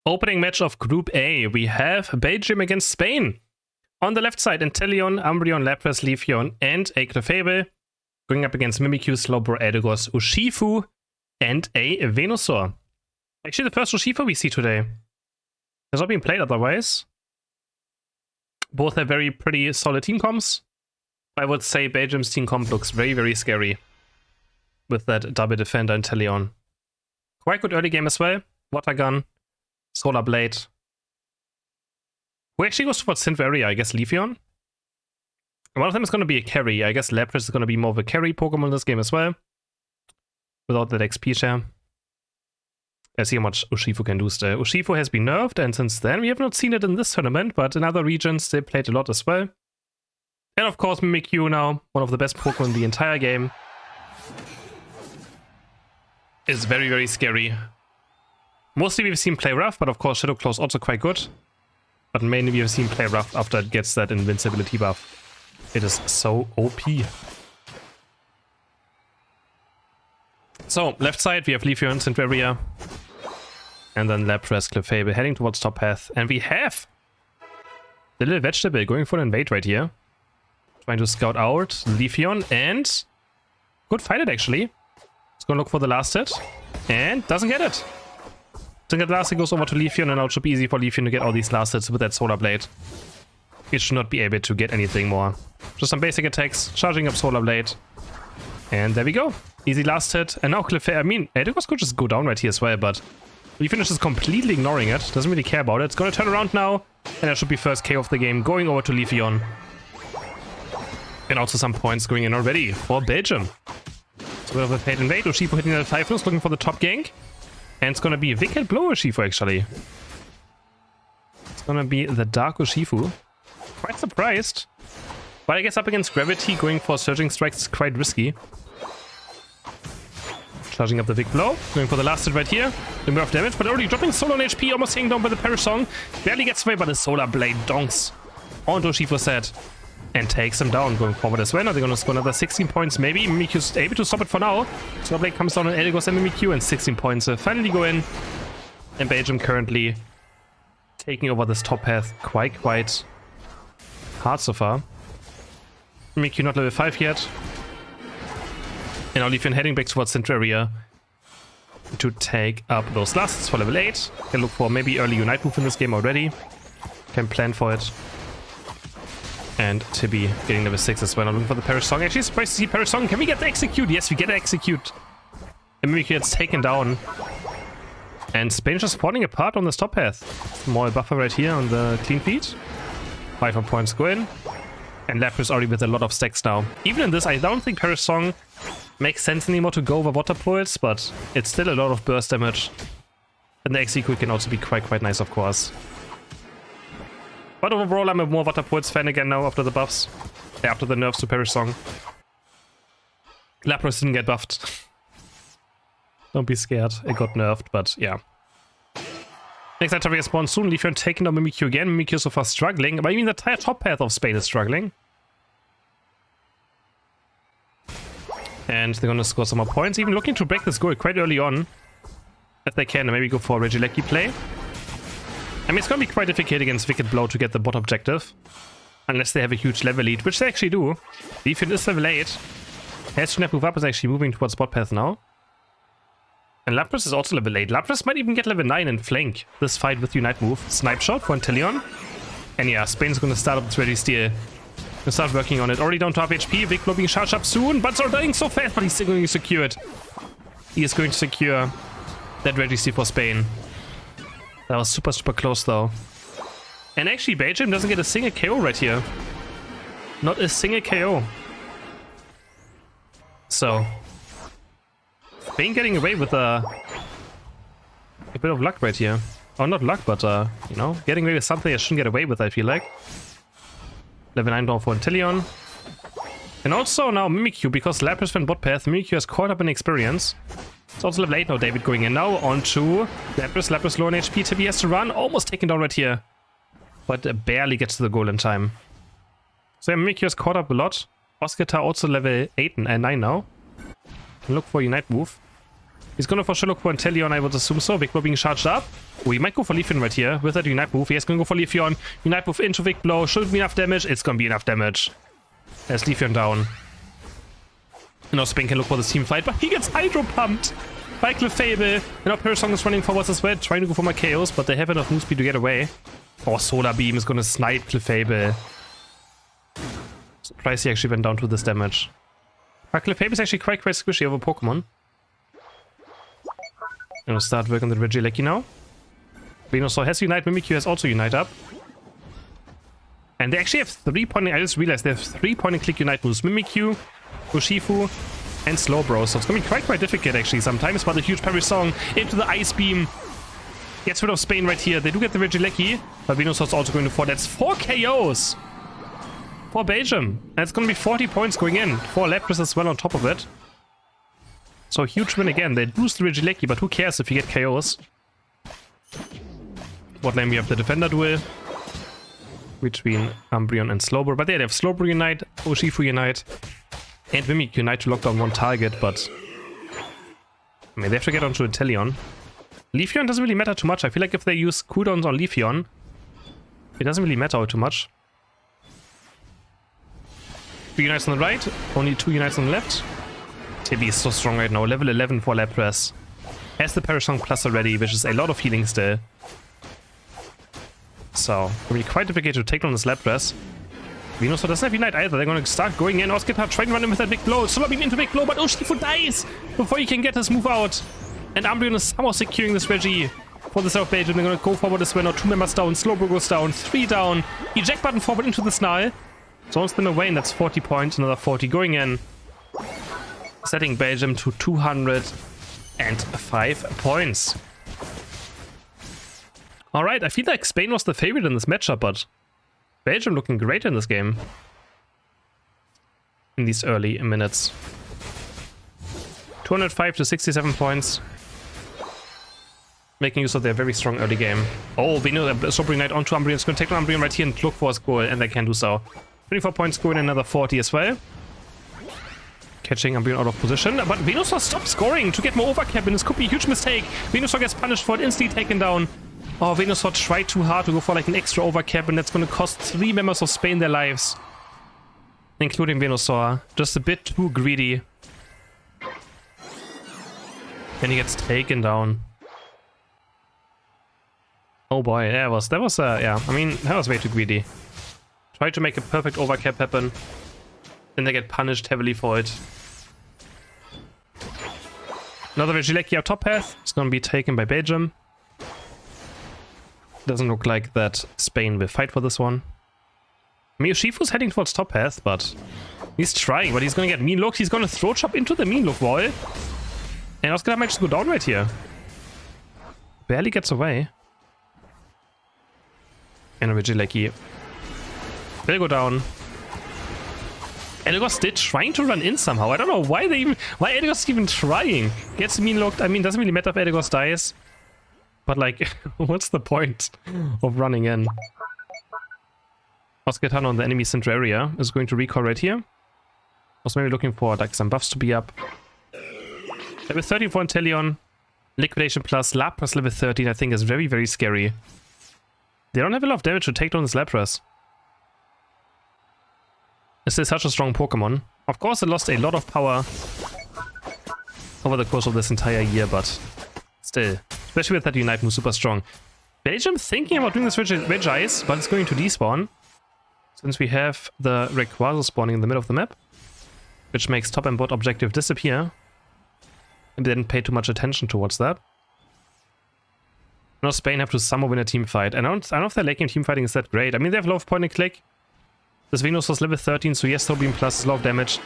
Opening match of Group A, we have Belgium against Spain. On the left side, Inteleon, Umbreon, Lapras, Leafeon, and a Clefable. Going up against Mimikyu, Slowbro, Eldegoss, Urshifu, and a Venusaur. Actually, the first Urshifu we see today. Has not been played otherwise. Both have very pretty solid team comps. I would say Belgium's team comp looks very, very scary. With that double defender Inteleon. Quite good early game as well. Water Gun, Solar Blade. Who actually goes towards Synthvaria? I guess Leafeon. One of them is going to be a carry. I guess Lapras is going to be more of a carry Pokemon in this game as well. Without that XP share. Let's see how much Urshifu can do still. Urshifu has been nerfed, and since then we have not seen it in this tournament, but in other regions they played a lot as well. And of course Mimikyu now, one of the best Pokemon in the entire game. Is very, very scary. Mostly we've seen play rough, but of course Shadow Claw is also quite good. But mainly we've seen play rough after it gets that invincibility buff. It is so OP. So, left side we have Leafeon, Synthvaria. And then Lapras, Clefable heading towards top path. And we have the little vegetable going for an invade right here. Trying to scout out Leafeon and good fight it actually. It's gonna look for the last hit. And doesn't get it. Doesn't get the last hit, goes over to Leafeon, and now it should be easy for Leafeon to get all these last hits with that Solar Blade. It should not be able to get anything more. Just some basic attacks, charging up Solar Blade. And there we go. Easy last hit. And now Clefable, I mean, Eldegoss could just go down right here as well, but Leafeon is just completely ignoring it. Doesn't really care about it. It's gonna turn around now. And that should be first KO of the game, going over to Leafeon. And also some points going in already for Belgium. So we have a paid invade. Urshifu hitting the 5 looking for the top gank. And it's gonna be Wicked Blow Urshifu actually. It's gonna be the Dark Urshifu. Quite surprised. But I guess up against Gravity, going for Surging Strikes is quite risky. Charging up the Big Blow. Going for the last hit right here. The more of damage, but already dropping solo on HP, almost hanging down by the Perish Song. Barely gets away, but the Solar Blade donks onto Urshifu's head. And takes him down going forward as well. Now they're going to score another 16 points maybe. Mimikyu's able to stop it for now. Solar Blade comes down on Eldegoss and Mimikyu, and 16 points finally go in. And Belgium currently taking over this top path quite hard so far. Mimikyu not level 5 yet. And now Leafeon heading back towards Synthvaria to take up those lasts for level 8. Can look for maybe early Unite move in this game already. Can plan for it. And Tibby getting level 6 as well. I'm looking for the Perish Song. Actually surprised to see Perish Song. Can we get the Execute? Yes, we get the Execute. And Mimikyu gets taken down. And Spain just falling apart on this top path. More buffer right here on the clean feed. 5 more points go in. And Lapras already with a lot of stacks now. Even in this, I don't think Perish Song makes sense anymore to go over Water Pulse, but it's still a lot of burst damage. And the Execute can also be quite nice, of course. But overall, I'm a more Water Pulse fan again now after the buffs. After the nerfs to Perish Song. Lapras didn't get buffed. Don't be scared, it got nerfed, but yeah. Next item we spawn soon. Leafeon taking down Mimikyu again. Mimikyu so far struggling, but I mean the entire top path of Spain is struggling. And they're gonna score some more points, even looking to break this goal quite early on. If they can, maybe go for a Regieleki play. I mean, it's gonna be quite difficult against Wicked Blow to get the bot objective. Unless they have a huge level lead, which they actually do. Leafeon is level 8. Has to move up, is actually moving towards bot path now. And Lapras is also level 8. Lapras might even get level 9 and flank this fight with Unite move. Snipe shot for Inteleon. And yeah, Spain's gonna start up its Ready Steal. Gonna start working on it. Already down to half HP. Big Blow being charged up soon, but it's dying so fast, but he's still going to secure it. He is going to secure that Ready Steal for Spain. That was super close though. And actually Belgium doesn't get a single KO right here. Not a single KO. So Spain getting away with a bit of luck right here. Oh, not luck, but you know, getting away with something I shouldn't get away with, I feel like. Level 9 down for Inteleon. And also now Mimikyu, because Lapras went bot path, Mimikyu has caught up in experience. It's also level 8 now, David going in now onto Lapras. Lapras low on HP, Tibby has to run, almost taken down right here. But barely gets to the goal in time. So yeah, Mimikyu has caught up a lot. Oscar also level 8 and 9 now. Can look for Unite move. He's gonna for sure look for Inteleon, I would assume so. Big Blow being charged up. Oh, he might go for Leafeon right here with that Unite move. He's gonna go for Leafeon. Unite move into Big Blow. Should be enough damage. It's gonna be enough damage. There's Leafeon down. Now Spain can look for this team fight, but he gets Hydro pumped by Clefable. And now Parasong is running forwards as well, trying to go for my KOs, but they have enough move speed to get away. Oh, Solar Beam is gonna snipe Clefable. Surprised he actually went down to this damage. But Clefable is actually quite squishy over Pokemon. I'm gonna start working on the Regieleki now. Venusaur has Unite, Mimikyu has also Unite up. And they actually have 3-point, I just realized they have 3-point and click Unite moves. Mimikyu, Urshifu, and Slowbro. So it's gonna be quite difficult actually sometimes, but a huge Parasong into the Ice Beam. Gets rid of Spain right here. They do get the Regieleki, but Venusaur's also going to 4. That's 4 KOs for Belgium. And it's gonna be 40 points going in. 4 Lapras as well on top of it. So huge win again. They lose the Regieleki, but who cares if you get KOs? What lane we have the Defender duel between Umbreon and Slowbro. But yeah, they have Slowbro Unite, Urshifu Unite, and Mimikyu Unite to lock down one target, but I mean, they have to get onto Inteleon. Leafeon doesn't really matter too much. I feel like if they use cooldowns on Leafeon, it doesn't really matter too much. 3 Unites on the right, only 2 Unites on the left. Tibby is so strong right now, level 11 for Lapras. Has the Parasong Plus already, which is a lot of healing still. So, it'll be quite difficult to take down this Lapras. Venusaur doesn't have Unite either. They're going to start going in. Oscar trying to run in with that Big Blow. Solar Beam into Big Blow, but Urshifu dies before he can get his move out. And Umbreon is somehow securing this Reggie for the South Belgium. They're going to go forward as well. Now 2 members down. Slowbro goes down. 3 down. Eject button forward into the Snarl. So it's been away, and that's 40 points. Another 40 going in. Setting Belgium to 205 points. Alright, I feel like Spain was the favorite in this matchup, but Belgium looking great in this game. In these early minutes. 205 to 67 points. Making use of their very strong early game. Oh, Slowbro Unite onto Umbreon. It's going to take on Umbreon right here and look for a goal, and they can do so. 24 points going, another 40 as well. Catching Umbreon out of position, but Venusaur stopped scoring to get more overcap, and this could be a huge mistake. Venusaur gets punished for it, instantly taken down. Oh, Venusaur tried too hard to go for like an extra overcap, and that's going to cost 3 members of Spain their lives. Including Venusaur. Just a bit too greedy. And he gets taken down. Oh boy, that was yeah, I mean, that was way too greedy. Tried to make a perfect overcap happen. Then they get punished heavily for it. Another Regieleki up top path. It's going to be taken by Belgium. Doesn't look like that Spain will fight for this one. Urshifu's heading towards top path, but he's trying, but he's going to get mean looked. He's going to throw chop into the mean look wall. And Oscar might just go down right here. Barely gets away. And Regieleki will go down. Eldegoss did trying to run in somehow. I don't know why why Eldegoss even trying. Gets mean looked. I mean, doesn't really matter if Eldegoss dies. But like, what's the point of running in? Oscar on the enemy center area is going to recall right here. Also maybe looking for like some buffs to be up. Level 13 for Inteleon. Liquidation plus Lapras level 13 I think is very scary. They don't have a lot of damage to take down this Lapras. This is such a strong Pokemon. Of course it lost a lot of power over the course of this entire year, but still. Especially with that Unite move, super strong. Belgium thinking about doing this Regice, but it's going to despawn. Since we have the Rayquaza spawning in the middle of the map. Which makes top and bot objective disappear. And they didn't pay too much attention towards that. Now Spain have to somehow win a team fight. And I don't know if their late game team fighting is that great. I mean, they have a lot of point and click. This Venusaur's level 13, so yes, Beam plus is a lot of damage.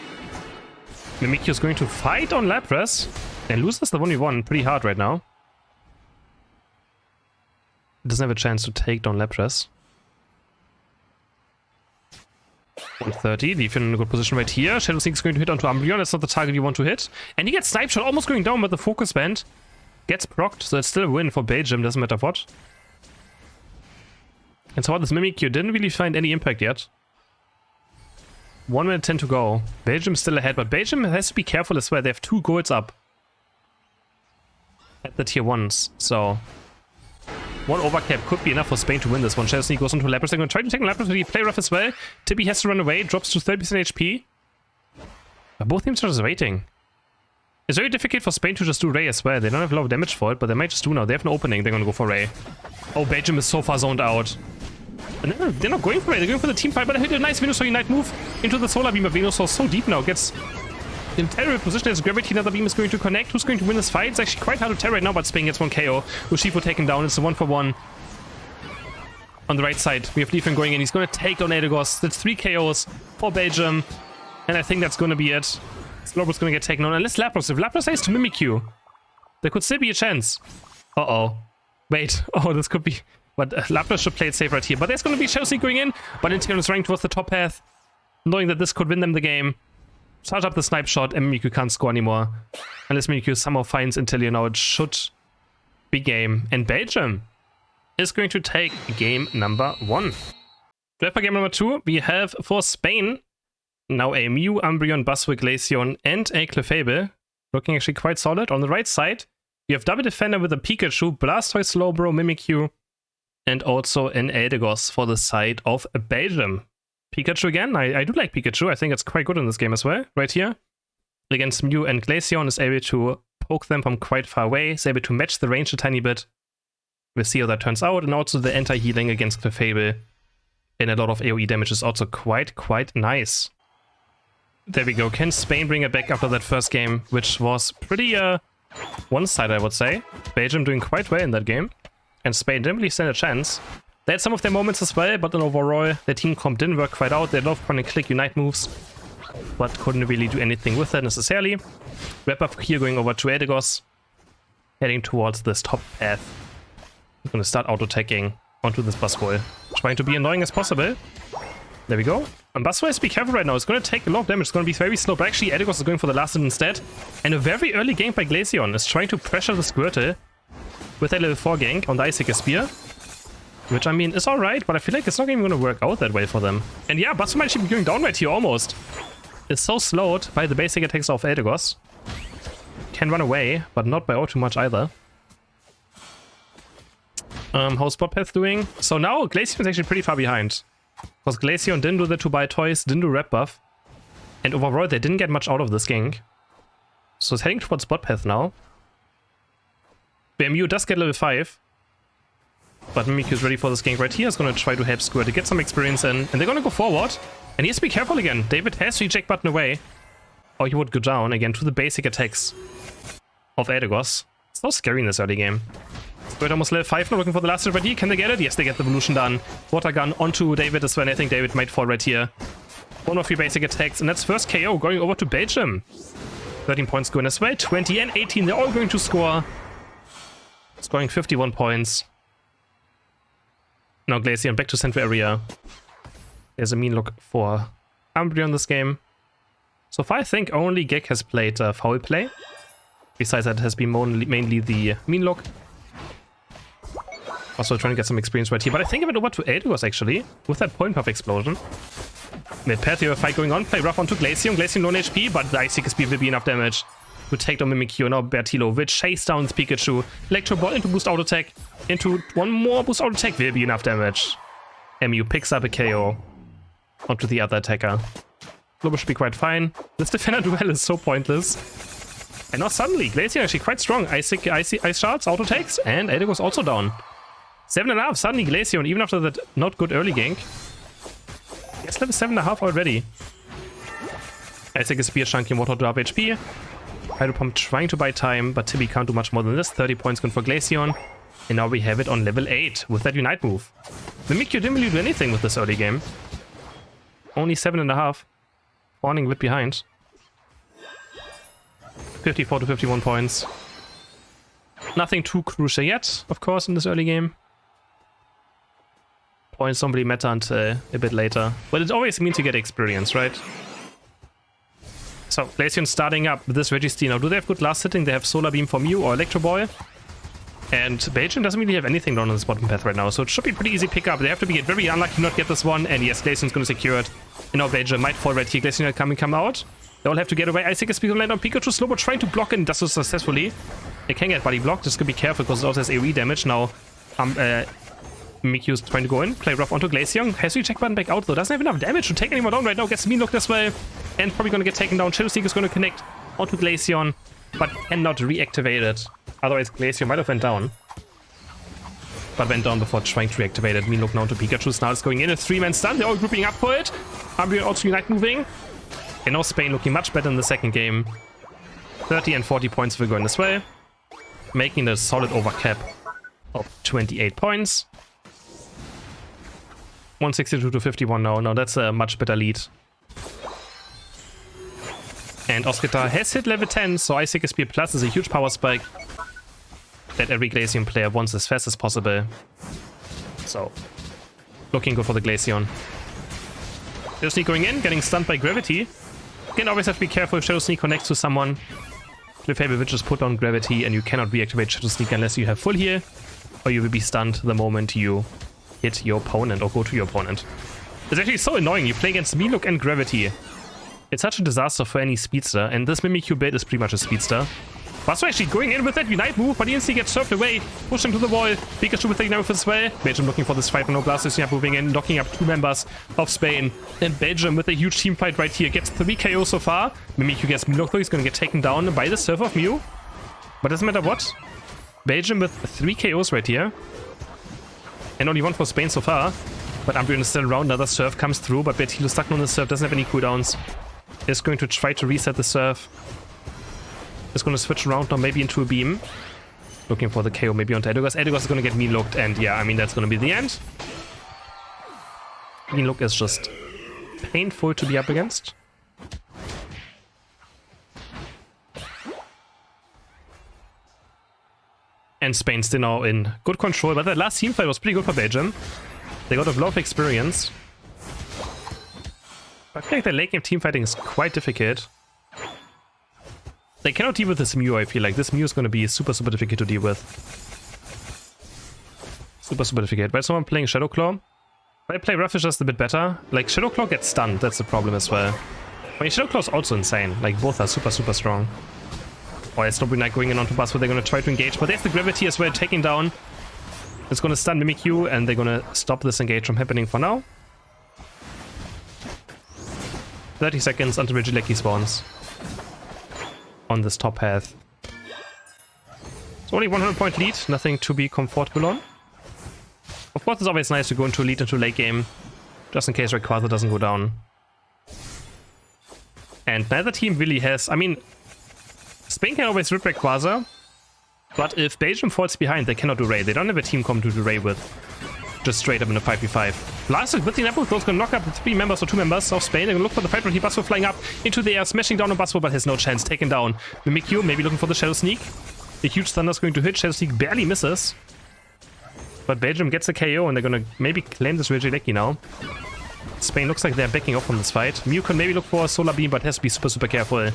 Mimikyu is going to fight on Lapras. And loses the 1v1 pretty hard right now. It doesn't have a chance to take down Lapras. 130, Leafeon in a good position right here. Shadow Sneak is going to hit onto Umbreon. That's not the target you want to hit. And he gets Snipe Shot, almost going down, but the focus band gets procced, so it's still a win for Belgium, doesn't matter what. And so this Mimikyu didn't really find any impact yet. 1 minute 10 to go. Belgium's still ahead, but Belgium has to be careful as well. They have 2 goals up. at the tier 1s. So one overcap could be enough for Spain to win this one. Chelsea goes into Lapras. They're going to try to take Lapras, but he play rough as well. Tibi has to run away, drops to 30% HP. But both teams are just waiting. It's very difficult for Spain to just do Ray as well. They don't have a lot of damage for it, but they might just do now. They have an opening. They're going to go for Ray. Oh, Belgium is so far zoned out. And they're not going for Ray. They're going for the team fight, but they hit a nice Venusaur Unite move into the Solar Beam. But Venusaur so deep now. Gets in terrible position as Gravity. Another beam is going to connect. Who's going to win this fight? It's actually quite hard to tell right now, but Spain gets one KO. Urshifu taken down. It's a 1-for-1. On the right side, we have Leafin going in. He's going to take down Edegos. That's 3 KOs for Belgium. And I think that's going to be it. Slowbro's going to get taken on. Unless Lapras. If Lapras stays to Mimikyu, there could still be a chance. Uh-oh. Wait. Oh, this could be... But Lapras should play it safe right here. But there's going to be Chelsea going in. But Inteon is running towards the top path, knowing that this could win them the game. Charge up the snipe shot, and Mimikyu can't score anymore. Unless Mimikyu somehow finds Inteon now, it should be game. And Belgium is going to take game number 1. For game number 2, we have for Spain now a Mew, Umbreon, Buzzwole, Glaceon, and a Clefable. Looking actually quite solid. On the right side, you have double defender with a Pikachu, Blastoise, Slowbro, Mimikyu, and also an Eldegoss for the side of Belgium. Pikachu again. I do like Pikachu. I think it's quite good in this game as well. Right here. Against Mew and Glaceon is able to poke them from quite far away. Is able to match the range a tiny bit. We'll see how that turns out. And also the anti-healing against Clefable and a lot of AoE damage is also quite nice. There we go. Can Spain bring it back after that first game, which was pretty one-sided, I would say. Belgium doing quite well in that game. And Spain didn't really stand a chance. They had some of their moments as well, but then overall, their team comp didn't work quite out. They had a lot of point-and-click Unite moves, but couldn't really do anything with that necessarily. Wrap up here going over to Eldegoss, heading towards this top path. He's going to start auto-attacking onto this Buzzwole, trying to be annoying as possible. There we go. And Buzzwole has to be careful right now. It's going to take a lot of damage. It's going to be very slow, but actually Eldegoss is going for the last hit instead. And a very early gank by Glaceon is trying to pressure the Squirtle with a level 4 gank on the Icicle Spear. Which, I mean, is alright, but I feel like it's not even going to work out that way for them. And yeah, Buzzwole might actually be going down right here almost. It's so slowed by the basic attacks of Eldegoss. Can run away, but not by all too much either. How's Spot Path doing? So now Glaceon is actually pretty far behind. Because Glaceon didn't do the 2-buy toys, didn't do Rep Buff. And overall, they didn't get much out of this gank. So it's heading towards Spot Path now. Mew does get level 5. But Mimikyu is ready for this gank right here. Is going to try to help Squirtle to get some experience in. And they're going to go forward. And he has to be careful again. David has the eject button away. Or he would go down again to the basic attacks of Eldegoss. It's so scary in this early game. Squirtle almost level 5 now, looking for the last hit right here. Can they get it? Yes, they get the evolution done. Water gun onto David as well. I think David might fall right here. One of 3 basic attacks. And that's first KO going over to Belgium. 13 points going as well. 20 and 18. They're all going to score. Scoring 51 points. Now Glaceon back to central area. There's a mean look for Umbreon this game. So far I think only Gek has played foul play. Besides that, it has been mainly the mean look. Also trying to get some experience right here. But I think I went over to Eldegoss actually, with that point puff explosion. Mid path here, a fight going on. Play rough onto Glaceon. Glaceon low HP, but the Icicle Spear will be enough damage to take down Mimikyu. Now Bertilo will chase down Pikachu. Electro Ball into boost auto attack. Into one more boost auto attack will be enough damage. Mew picks up a KO onto the other attacker. Global should be quite fine. This defender duel is so pointless. And now suddenly, Glaceon actually quite strong. Ice Shards, auto takes, and Eldegoss also down. 7.5, suddenly Glaceon, even after that not good early gank. Yes, level 7.5 already. Icicle Spear, Chunky, Water drop HP. Hydro Pump trying to buy time, but Tibi can't do much more than this. 30 points going for Glaceon. And now we have it on level 8 with that Unite move. Mimikyu didn't really do anything with this early game. Only 7.5. Warning a bit behind. 54 to 51 points. Nothing too crucial yet, of course, in this early game. Points don't really matter until a bit later. But it always means you get experience, right? So, Glaceon starting up with this Registeel. Now, do they have good last hitting? They have Solar Beam for Mew or Electro Ball. And Belgium doesn't really have anything down on this bottom path right now, so it should be pretty easy pickup. They have to be very unlucky not get this one, and yes, Glaceon's going to secure it. And now Belgium might fall right here. Glaceon come out. They all have to get away. Icicle Spear land on Pikachu. Slowbro trying to block and does so successfully. It can get body blocked. Just gotta be careful because it also has AoE damage. Now, Mimikyu's trying to go in, play rough onto Glaceon. Has to check button back out though. Doesn't have enough damage to take anyone down right now. Gets mean looked as well. And probably gonna get taken down. Shadow Sneak is gonna connect onto Glaceon, but cannot reactivate it. Otherwise, Glaceon might have went down. But went down before trying to reactivate it. Mean look now to Pikachu. Now it's going in. A 3-man stun. They're all grouping up for it. Umbreon also Unite moving. And now Spain looking much better in the second game. 30 and 40 points will go in this way. Making a solid overcap of 28 points. 162 to 51 now. Now that's a much better lead. And Oscar has hit level 10, so Ice Spear Plus is a huge power spike that every Glaceon player wants as fast as possible. So, looking good for the Glaceon. Shadow Sneak going in, getting stunned by Gravity. Again, always have to be careful if Shadow Sneak connects to someone. Clefable will just put on Gravity, and you cannot reactivate Shadow Sneak unless you have full heal, or you will be stunned the moment you hit your opponent or go to your opponent. It's actually so annoying. You play against Milook and Gravity. It's such a disaster for any speedster, and this Mimikyu build is pretty much a speedster. Basso actually going in with that Unite move, but he instantly gets surfed away, pushed him to the wall. Pikachu with the Unite as well. Belgium looking for this fight, no Blastoise moving in, knocking up 2 members of Spain. And Belgium with a huge team fight right here gets 3 KO so far. Mimikyu gets Milook though, he's gonna get taken down by the Surf of Mew. But doesn't matter what. Belgium with 3 KOs right here. And only 1 for Spain so far. But Umbreon is still around, another Surf comes through, but Bertilo stuck on the Surf, doesn't have any cooldowns. Is going to try to reset the Surf. Is going to switch around now, maybe into a beam. Looking for the KO maybe onto Edogas. Edogas is going to get mean looked, and yeah, I mean, that's going to be the end. Mean look is just painful to be up against. And Spain still now in good control, but the last team fight was pretty good for Belgium. They got a lot of experience. I feel like the late game team fighting is quite difficult. They cannot deal with this Mew, I feel like. This Mew is going to be super difficult to deal with. Super difficult. But someone playing Shadow Claw. If I play Rough is just a bit better. Like, Shadow Claw gets stunned, that's the problem as well. I mean, Shadow Claw is also insane. Like, both are super strong. Oh, it's not Knight going in onto Buzz, where they're going to try to engage. But there's the Gravity as well, taking down. It's going to stun Mimikyu, and they're going to stop this engage from happening for now. 30 seconds until Regieleki spawns on this top path. It's only 100 point lead, nothing to be comfortable on. Of course, it's always nice to go into a lead into late game, just in case Rayquaza doesn't go down. And neither team really has... I mean, Spain can always rip Rayquaza, but if Belgium falls behind, they cannot do Ray. They don't have a team comp to do Ray with. Just straight up in a 5v5. Blastoise with the Apple Throw is going to knock up the 3 members or 2 members of Spain. They're going to look for the fight right here. Buswo flying up into the air, smashing down on Buswo, but has no chance. Taken down. Mimikyu maybe looking for the Shadow Sneak. A huge Thunder is going to hit. Shadow Sneak barely misses. But Belgium gets a KO, and they're going to maybe claim this Regieleki now. Spain looks like they're backing off from this fight. Mew can maybe look for a Solar Beam, but has to be super careful.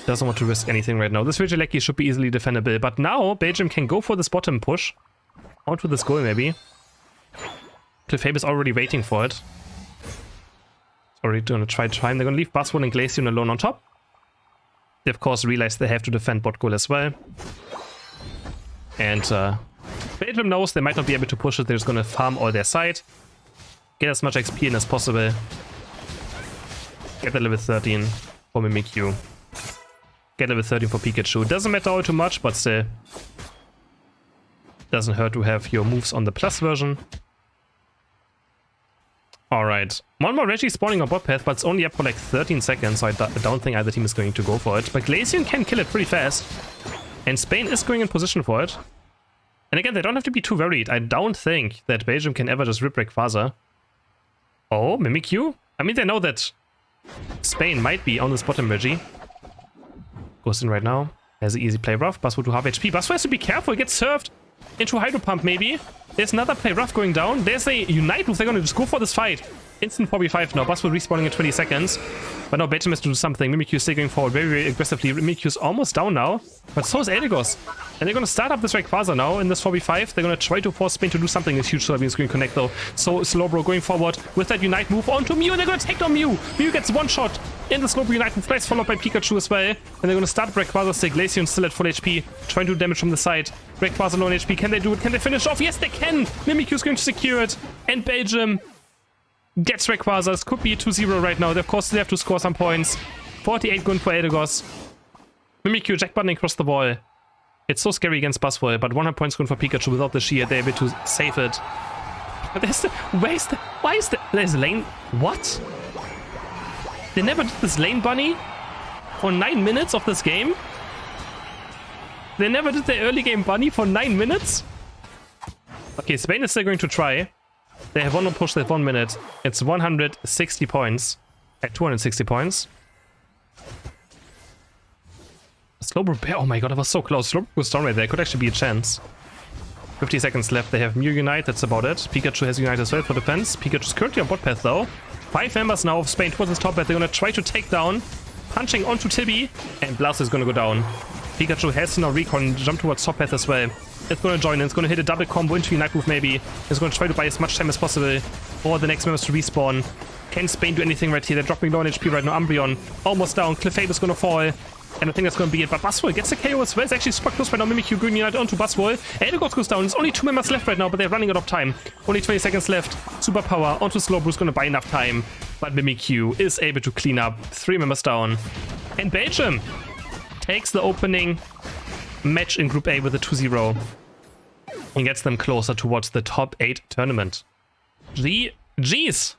Doesn't want to risk anything right now. This Regieleki should be easily defendable. But now, Belgium can go for this bottom push. Onto this goal, maybe. Clefable is already waiting for it. Already gonna try time. They're gonna leave Buswo and Glaceon alone on top. They of course realize they have to defend bot goal as well. And Belgium knows they might not be able to push it. They're just gonna farm all their side. Get as much XP in as possible. Get the level 13 for Mimikyu. Get level 13 for Pikachu. Doesn't matter all too much, but still. Doesn't hurt to have your moves on the plus version. Alright, one more Reggie spawning on bot path, but it's only up for like 13 seconds, so I don't think either team is going to go for it. But Glaceon can kill it pretty fast, and Spain is going in position for it. And again, they don't have to be too worried. I don't think that Belgium can ever just rip Rayquaza. Oh, Mimikyu? I mean, they know that Spain might be on this bottom Reggie. Goes in right now. Has an easy play rough. Buswo to half HP. Buswo has to be careful, he gets served. into Hydro Pump maybe. There's another play, Rough going down. There's a Unite move. They're going to just go for this fight. Instant 4v5 now. Buswell respawning in 20 seconds. But now Belgium has to do something. Mimikyu is still going forward very, very aggressively. Mimikyu is almost down now. But so is Eldegoss. And they're going to start up this Rayquaza now in this 4v5. They're going to try to force Spain to do something. This huge solar beam screen connect though. So Slowbro going forward with that Unite move onto Mew. And they're going to take down Mew. Mew gets one shot in the Slowbro Unite move. Nice followed by Pikachu as well. And they're going to start Rayquaza still. Glaceon still at full HP. Trying to do damage from the side. Rayquaza low on HP. Can they do it? Can they finish off? Yes, they can. Mimikyu is going to secure it. And Belgium gets Rayquaza. This could be a 2-0 right now. They, of course, still have to score some points. 48 going for Eldegoss. Mimikyu jack buttoning across the wall. It's so scary against Buswell, but 100 points going for Pikachu without the shield. They're able to save it. But there's the... Why is the... There's lane... What? They never did this lane bunny for 9 minutes of this game? They never did the early game bunny for 9 minutes? Okay, Spain is still going to try. They have one more push, they have 1 minute. It's 160 points. At 260 points. Slowbro, oh my god, that was so close. Slowbro was down right there. Could actually be a chance. 50 seconds left. They have Mew Unite, that's about it. Pikachu has Unite as well for defense. Pikachu's currently on bot path though. 5 members now of Spain towards his top path. They're gonna try to take down. Punching onto Tibby. And Blast is gonna go down. Pikachu has to now recon, jump towards top path as well. It's gonna join in. It's gonna hit a double combo into Unite move maybe. It's gonna try to buy as much time as possible for the next members to respawn. Can Spain do anything right here? They're dropping low on HP right now. Umbreon almost down. Clefable is gonna fall. And I think that's going to be it. But Buswell gets a KO as well. It's actually super close right now. Mimikyu Green Unite onto Buswell. Eldegoss goes down. There's only 2 members left right now, but they're running out of time. Only 20 seconds left. Superpower onto Slowbro's going to buy enough time. But Mimikyu is able to clean up. 3 members down. And Belgium takes the opening match in Group A with a 2-0. And gets them closer towards the top 8 tournament. GG's.